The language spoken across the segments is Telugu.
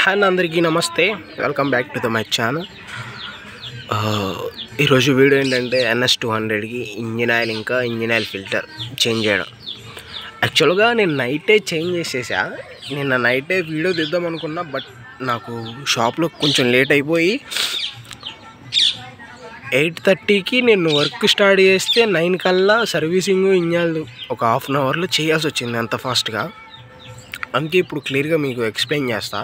హాయ్ అందరికీ నమస్తే, welcome back to my channel. ఈరోజు వీడియో ఏంటంటే NS200కి ఇంజిన్ ఆయిల్ ఇంకా ఇంజిన్ ఆయిల్ ఫిల్టర్ చేంజ్ చేయడం. యాక్చువల్గా నేను నైటే చేంజ్ చేసేసా. నిన్న నైటే వీడియో తీద్దాం అనుకున్నా, బట్ నాకు షాప్లో కొంచెం లేట్ అయిపోయి 8:30కి నేను వర్క్ స్టార్ట్ చేస్తే 9 కల్లా సర్వీసింగ్ ఇంజిన్ ఒక హాఫ్ అన్ అవర్లో చేయాల్సి వచ్చింది అంత ఫాస్ట్గా. అందుకే ఇప్పుడు క్లియర్గా మీకు ఎక్స్ప్లెయిన్ చేస్తా.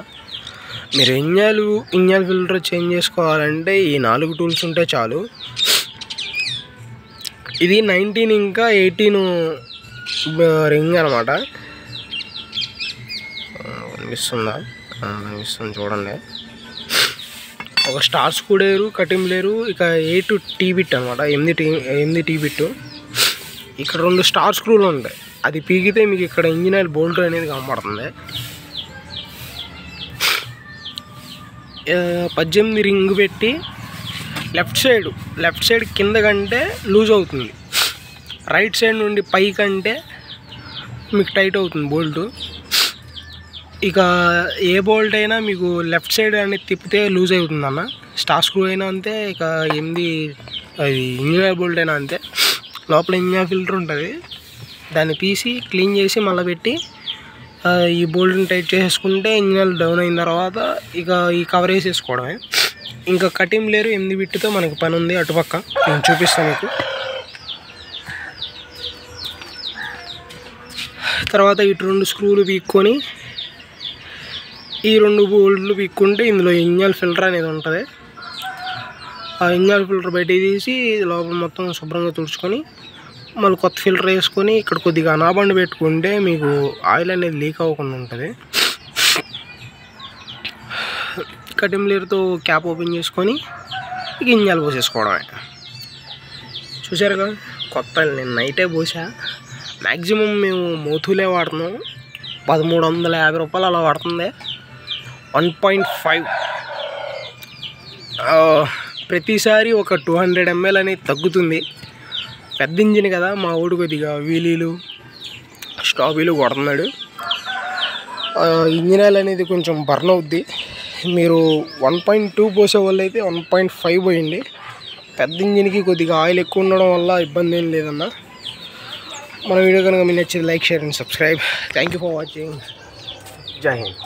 మీరు ఇంజిన్ ఫిల్టర్ చేంజ్ చేసుకోవాలంటే ఈ 4 టూల్స్ ఉంటే చాలు. ఇది 19 ఇంకా 18 రింగ్ అనమాట. కనిపిస్తుంది చూడండి. ఒక స్టార్ స్క్రూడ్రైవరు, కటింగ్ లేరు, ఇక 8 టీ బిట్ అనమాట. 8 టీ బిట్. ఇక్కడ 2 స్టార్ స్క్రూలు ఉంటాయి. అది పీకితే మీకు ఇక్కడ ఇంజిన్ ఆయిల్ బోల్ట్ అనేది కనపడుతుంది. 18 రింగ్ పెట్టి లెఫ్ట్ సైడ్ కింద కంటే లూజ్ అవుతుంది, రైట్ సైడ్ నుండి పై కంటే మీకు టైట్ అవుతుంది బోల్టు. ఇక ఏ బోల్ట్ అయినా మీకు లెఫ్ట్ సైడ్ అనేది తిప్పితే లూజ్ అవుతుంది అన్న. స్టార్ స్క్రూ అయినా అంతే, ఇక అది ఇంజిన్ ఆయిల్ బోల్ట్ అయినా అంతే. లోపల ఇంజిన్ ఆయిల్ ఫిల్టర్ ఉంటుంది, దాన్ని తీసి క్లీన్ చేసి మళ్ళీ పెట్టి ఈ బోల్ట్ని టైట్ చేసుకుంటే ఇంజిన్ డౌన్ అయిన తర్వాత ఇక ఈ కవర్ వేసేసుకోవడమే. ఇంకా కటింగ్ లేరు 8 బిట్తో మనకి పని ఉంది. అటుపక్క నేను చూపిస్తాను మీకు. తర్వాత ఇటు 2 స్క్రూలు పీక్కొని ఈ 2 బోల్ట్లు పీక్కుంటే ఇందులో ఇంజిన్ ఫిల్టర్ అనేది ఉంటుంది. ఆ ఇంజిన్ ఫిల్టర్ బయట తీసి లోపల మొత్తం శుభ్రంగా తుడుచుకొని మళ్ళీ కొత్త ఫిల్టర్ వేసుకొని ఇక్కడ కొద్దిగా అనాబండి పెట్టుకుంటే మీకు ఆయిల్ అనేది లీక్ అవ్వకుండా ఉంటుంది. కటింగ్ లేరుతో క్యాప్ ఓపెన్ చేసుకొని ఇక ఇంజన్ పోసేసుకోవడమే. చూసారుగా, కొత్త నేను నైటే పోసా. మ్యాక్సిమం మేము మోతులే వాడుతున్నాం. 1350 రూపాయలు అలా పడుతుంది. 1.5 ప్రతిసారి ఒక 200 ml అనేది తగ్గుతుంది. పెద్ద ఇంజిన్ కదా, మా ఊడు కొద్దిగా వీలీలు స్టాబీలు కొడుతున్నాడు. ఇంజిన్ ఆయిల్ అనేది కొంచెం బర్న్ అవుద్ది. మీరు 1.2 పోసే వాళ్ళు అయితే 1.5 పోయండి. పెద్ద ఇంజిన్కి కొద్దిగా ఆయిల్ ఎక్కువ ఉండడం వల్ల ఇబ్బంది ఏం లేదన్న. మన వీడియో కనుక మీకు నచ్చింది like, share and subscribe. Thank you for watching. జై హింద్.